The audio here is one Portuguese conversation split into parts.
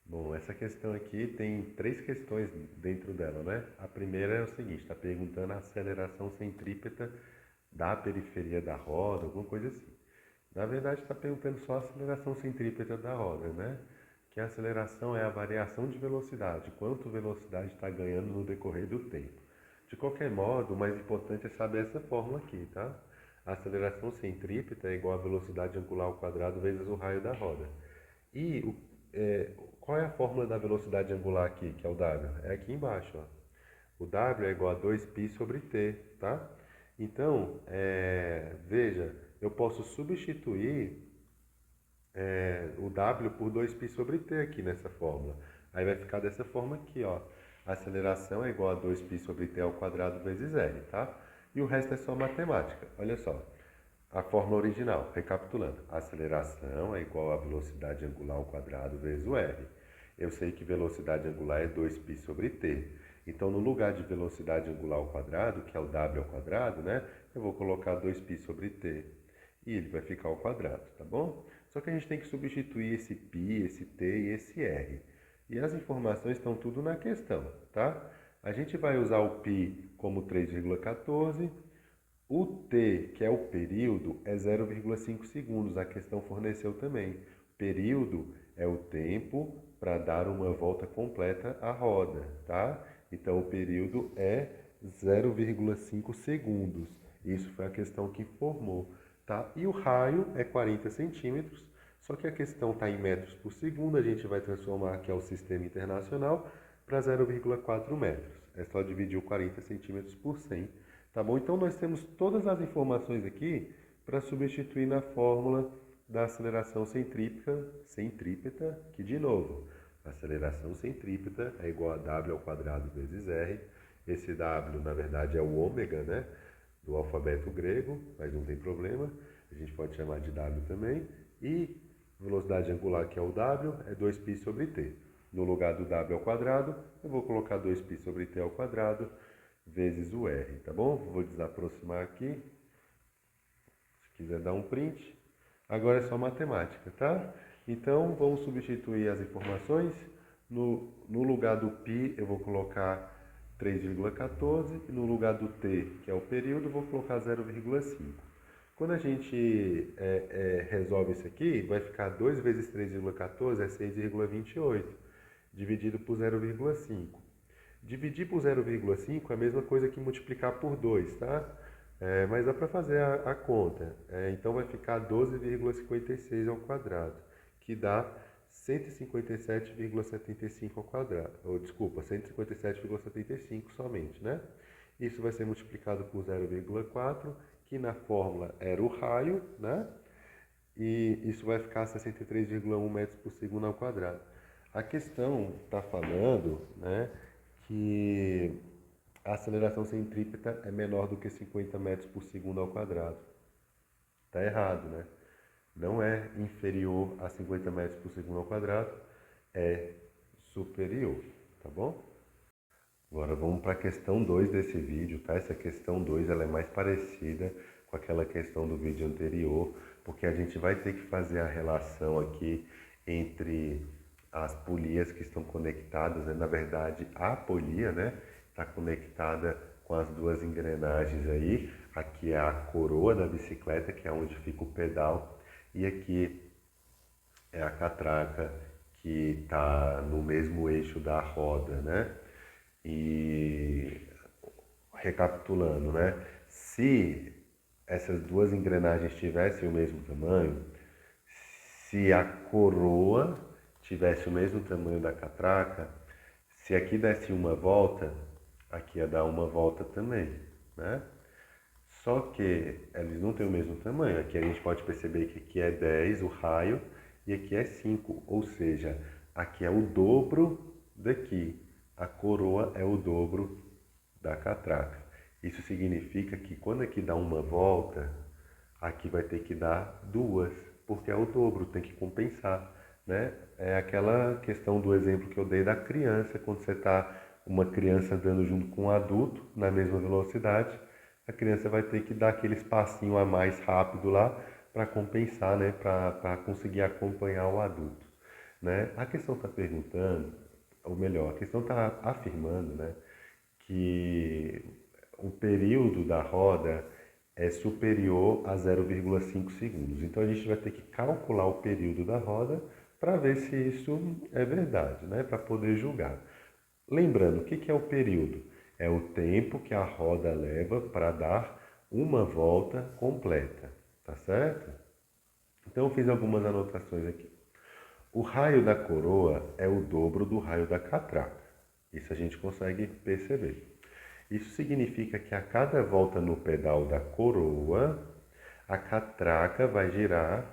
Bom, essa questão aqui tem três questões dentro dela, né? A primeira é o seguinte, está perguntando a aceleração centrípeta da periferia da roda, alguma coisa assim. Na verdade, está perguntando só a aceleração centrípeta da roda, né? Que a aceleração é a variação de velocidade, quanto velocidade está ganhando no decorrer do tempo. De qualquer modo, o mais importante é saber essa fórmula aqui, tá? A aceleração centrípeta é igual à velocidade angular ao quadrado vezes o raio da roda. E qual é a fórmula da velocidade angular aqui, que é o W? É aqui embaixo, ó. O W é igual a 2π sobre t, tá? Então, veja, eu posso substituir o W por 2π sobre t aqui nessa fórmula. Aí vai ficar dessa forma aqui, ó. A aceleração é igual a 2π sobre t ao quadrado vezes r, tá? E o resto é só matemática. Olha só. A fórmula original, recapitulando. A aceleração é igual a velocidade angular ao quadrado vezes o r. Eu sei que velocidade angular é 2π sobre t. Então, no lugar de velocidade angular ao quadrado, que é o w ao quadrado, né? Eu vou colocar 2π sobre t. E ele vai ficar ao quadrado, tá bom? Só que a gente tem que substituir esse π, esse t e esse r. E as informações estão tudo na questão, tá? A gente vai usar o π como 3,14. O t, que é o período, é 0,5 segundos. A questão forneceu também. Período é o tempo para dar uma volta completa à roda, tá? Então, o período é 0,5 segundos. Isso foi a questão que informou, tá? E o raio é 40 centímetros, só que a questão está em metros por segundo, a gente vai transformar aqui ao sistema internacional para 0,4 metros. É só dividir o 40 centímetros por 100, tá bom? Então, nós temos todas as informações aqui para substituir na fórmula da aceleração centrípeta, que, de novo, a aceleração centrípeta é igual a w ao quadrado vezes r. Esse w, na verdade, é o ômega, né, do alfabeto grego, mas não tem problema. A gente pode chamar de w também. E velocidade angular, que é o w, é 2π sobre t. No lugar do w ao quadrado, eu vou colocar 2π sobre t ao quadrado vezes o r, tá bom? Vou desaproximar aqui. Se quiser dar um print. Agora é só matemática, tá? Então, vamos substituir as informações. No lugar do π, eu vou colocar 3,14 e no lugar do t, que é o período, eu vou colocar 0,5. Quando a gente resolve isso aqui, vai ficar 2 vezes 3,14 é 6,28, dividido por 0,5. Dividir por 0,5 é a mesma coisa que multiplicar por 2, tá? Mas dá para fazer a conta. Então vai ficar 12,56 ao quadrado, que dá 157,75 ao quadrado. Ou, desculpa, 157,75 somente, né? Isso vai ser multiplicado por 0,4, que na fórmula era o raio, né? E isso vai ficar 63,1 metros por segundo ao quadrado. A questão está falando, né, que a aceleração centrípeta é menor do que 50 metros por segundo ao quadrado. Está errado, né? Não é inferior a 50 metros por segundo ao quadrado, é superior, tá bom? Agora vamos para a questão 2 desse vídeo, tá? Essa questão 2 ela é mais parecida com aquela questão do vídeo anterior, porque a gente vai ter que fazer a relação aqui entre as polias que estão conectadas, né? Na verdade, a polia, né, está conectada com as duas engrenagens aí. Aqui é a coroa da bicicleta, que é onde fica o pedal, e aqui é a catraca, que está no mesmo eixo da roda, né? E recapitulando, né? Se essas duas engrenagens tivessem o mesmo tamanho, se a coroa tivesse o mesmo tamanho da catraca, se aqui desse uma volta, aqui ia dar uma volta também, né? Só que eles não têm o mesmo tamanho. Aqui a gente pode perceber que aqui é 10 o raio e aqui é 5, ou seja, aqui é o dobro daqui. A coroa é o dobro da catraca. Isso significa que quando aqui dá uma volta, aqui vai ter que dar duas, porque é o dobro, tem que compensar, né? É aquela questão do exemplo que eu dei da criança, quando você está uma criança andando junto com um adulto na mesma velocidade, a criança vai ter que dar aquele espacinho a mais rápido lá para compensar, né? Para conseguir acompanhar o adulto. né? A questão está perguntando, ou melhor, a questão está afirmando, né, que o período da roda é superior a 0,5 segundos. Então a gente vai ter que calcular o período da roda para ver se isso é verdade, né? Para poder julgar. Lembrando, o que é o período? É o tempo que a roda leva para dar uma volta completa, tá certo? Então eu fiz algumas anotações aqui. O raio da coroa é o dobro do raio da catraca. Isso a gente consegue perceber. Isso significa que a cada volta no pedal da coroa, a catraca vai girar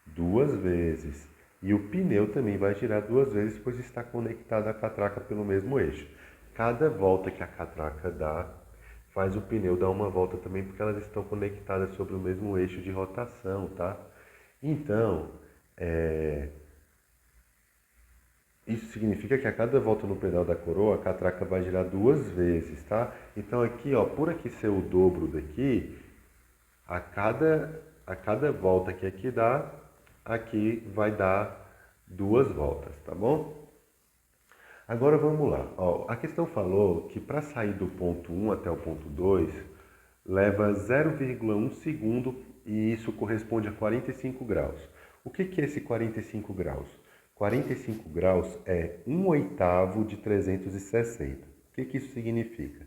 duas vezes. E o pneu também vai girar duas vezes, pois está conectado à catraca pelo mesmo eixo. Cada volta que a catraca dá, faz o pneu dar uma volta também, porque elas estão conectadas sobre o mesmo eixo de rotação, tá? Então, isso significa que a cada volta no pedal da coroa, a catraca vai girar duas vezes, tá? Então aqui, ó, por aqui ser o dobro daqui, a cada volta que aqui dá, aqui vai dar duas voltas, tá bom? Agora vamos lá. Ó, a questão falou que para sair do ponto 1 até o ponto 2, leva 0,1 segundo e isso corresponde a 45 graus. O que é esse 45 graus? 45 graus é 1/8 de 360. O que isso significa?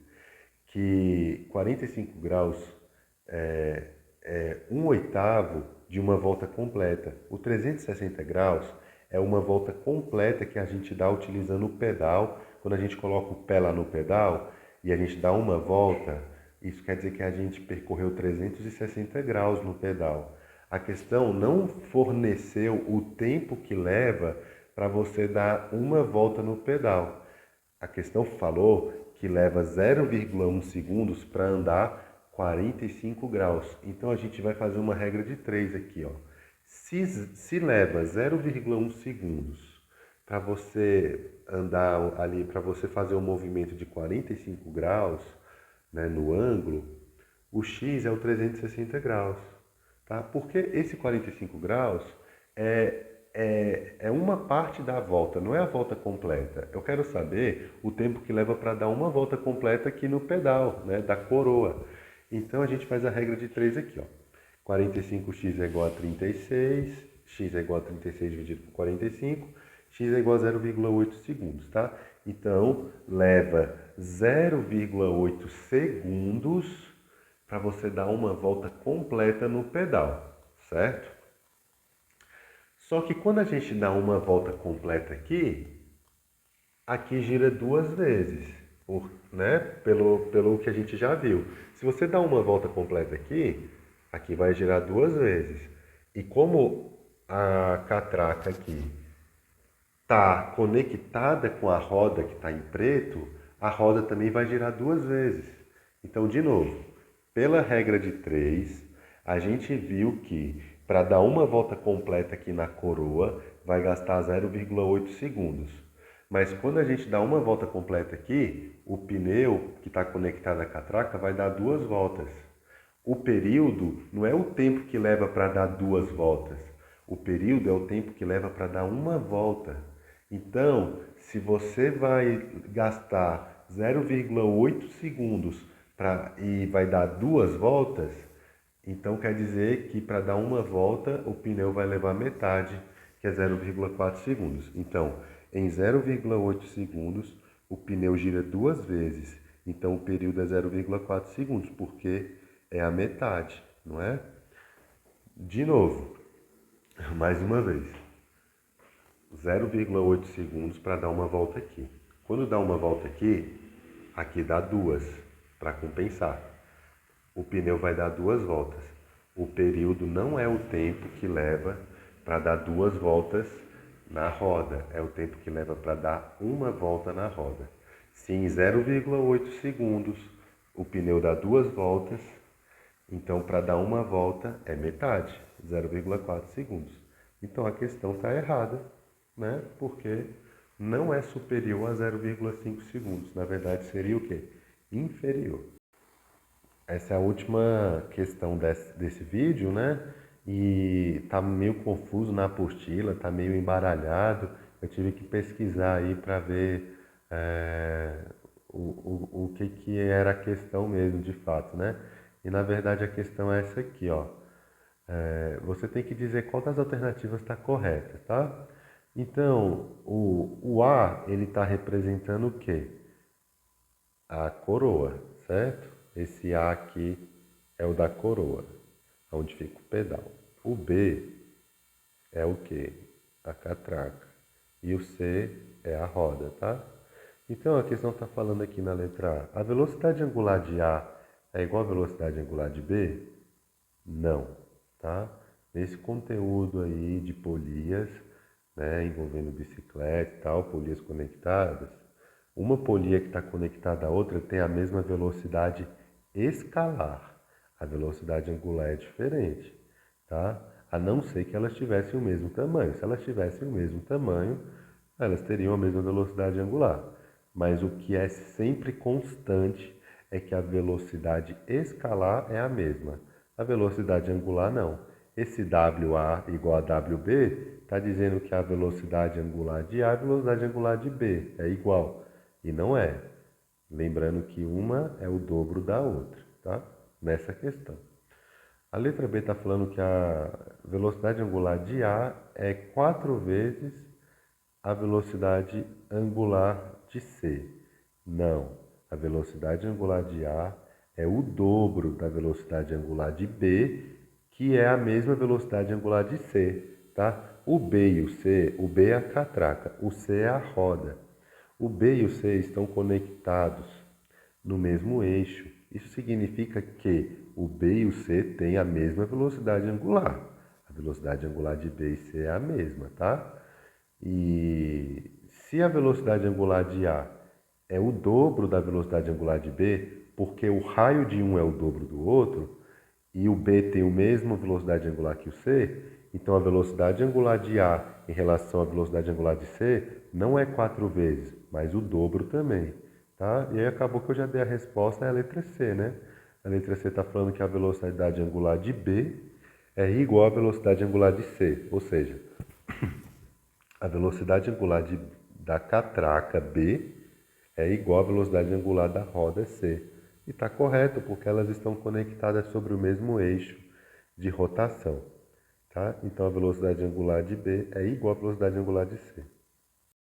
Que 45 graus é 1/8 de uma volta completa. O 360 graus é uma volta completa que a gente dá utilizando o pedal. Quando a gente coloca o pé lá no pedal e a gente dá uma volta, isso quer dizer que a gente percorreu 360 graus no pedal. A questão não forneceu o tempo que leva para você dar uma volta no pedal. A questão falou que leva 0,1 segundos para andar 45 graus. Então a gente vai fazer uma regra de 3 aqui, ó. Se leva 0,1 segundos para você andar ali, para você fazer um movimento de 45 graus, né, no ângulo, o x é o 360 graus, tá? Porque esse 45 graus é uma parte da volta, não é a volta completa. Eu quero saber o tempo que leva para dar uma volta completa aqui no pedal, né, da coroa. Então a gente faz a regra de 3 aqui, ó. 45x é igual a 36, x é igual a 36 dividido por 45, x é igual a 0,8 segundos, tá? Então, leva 0,8 segundos para você dar uma volta completa no pedal, certo? Só que quando a gente dá uma volta completa aqui gira duas vezes, né? Pelo que a gente já viu. Se você dá uma volta completa aqui vai girar duas vezes. E como a catraca aqui está conectada com a roda que está em preto, a roda também vai girar duas vezes. Então, de novo, pela regra de 3, a gente viu que para dar uma volta completa aqui na coroa, vai gastar 0,8 segundos. Mas quando a gente dá uma volta completa aqui, o pneu que está conectado à catraca vai dar duas voltas. O período não é o tempo que leva para dar duas voltas. O período é o tempo que leva para dar uma volta. Então, se você vai gastar 0,8 segundos e vai dar duas voltas, então quer dizer que para dar uma volta o pneu vai levar metade, que é 0,4 segundos. Então, em 0,8 segundos, o pneu gira duas vezes. Então, o período é 0,4 segundos, porque é a metade, não é? De novo, mais uma vez, 0,8 segundos para dar uma volta aqui. Quando dá uma volta aqui dá duas, para compensar. O pneu vai dar duas voltas. O período não é o tempo que leva para dar duas voltas na roda, é o tempo que leva para dar uma volta na roda. Se em 0,8 segundos o pneu dá duas voltas, então para dar uma volta é metade, 0,4 segundos. Então a questão está errada, né? Porque não é superior a 0,5 segundos. Na verdade seria o quê? Inferior. Essa é a última questão desse vídeo, né? E tá meio confuso na apostila, tá meio embaralhado. eu tive que pesquisar aí para ver o que era a questão mesmo, de fato, né? E na verdade a questão é essa aqui, ó. Você tem que dizer qual das alternativas está correta, tá? Então, o A, ele está representando o quê? A coroa, certo? Esse A aqui é o da coroa, onde fica o pedal. O B é o quê? A catraca. E o C é a roda, tá? Então a questão está falando aqui na letra A. A velocidade angular de A é igual à velocidade angular de B? Não, tá? Nesse conteúdo aí de polias, né, envolvendo bicicleta e tal, polias conectadas, uma polia que está conectada à outra tem a mesma velocidade escalar. A velocidade angular é diferente, tá? A não ser que elas tivessem o mesmo tamanho. Se elas tivessem o mesmo tamanho, elas teriam a mesma velocidade angular. Mas o que é sempre constante é que a velocidade escalar é a mesma. A velocidade angular não. Esse WA igual a WB está dizendo que a velocidade angular de A e a velocidade angular de B é igual. E não é. Lembrando que uma é o dobro da outra, tá? Nessa questão. A letra B está falando que a velocidade angular de A é 4 vezes a velocidade angular de C. Não. A velocidade angular de A é o dobro da velocidade angular de B, que é a mesma velocidade angular de C, tá? O B e o C, o B é a catraca, o C é a roda. O B e o C estão conectados no mesmo eixo. Isso significa que o B e o C têm a mesma velocidade angular. A velocidade angular de B e C é a mesma, tá? E se a velocidade angular de A é o dobro da velocidade angular de B, porque o raio de um é o dobro do outro, e o B tem a mesma velocidade angular que o C, então a velocidade angular de A em relação à velocidade angular de C não é 4 vezes, mas o dobro também, tá? E aí acabou que eu já dei a resposta, é a letra C, né? A letra C está falando que a velocidade angular de B é igual à velocidade angular de C, ou seja, a velocidade angular da catraca B é igual à velocidade angular da roda C. E está correto, porque elas estão conectadas sobre o mesmo eixo de rotação. Tá? Então a velocidade angular de B é igual à velocidade angular de C.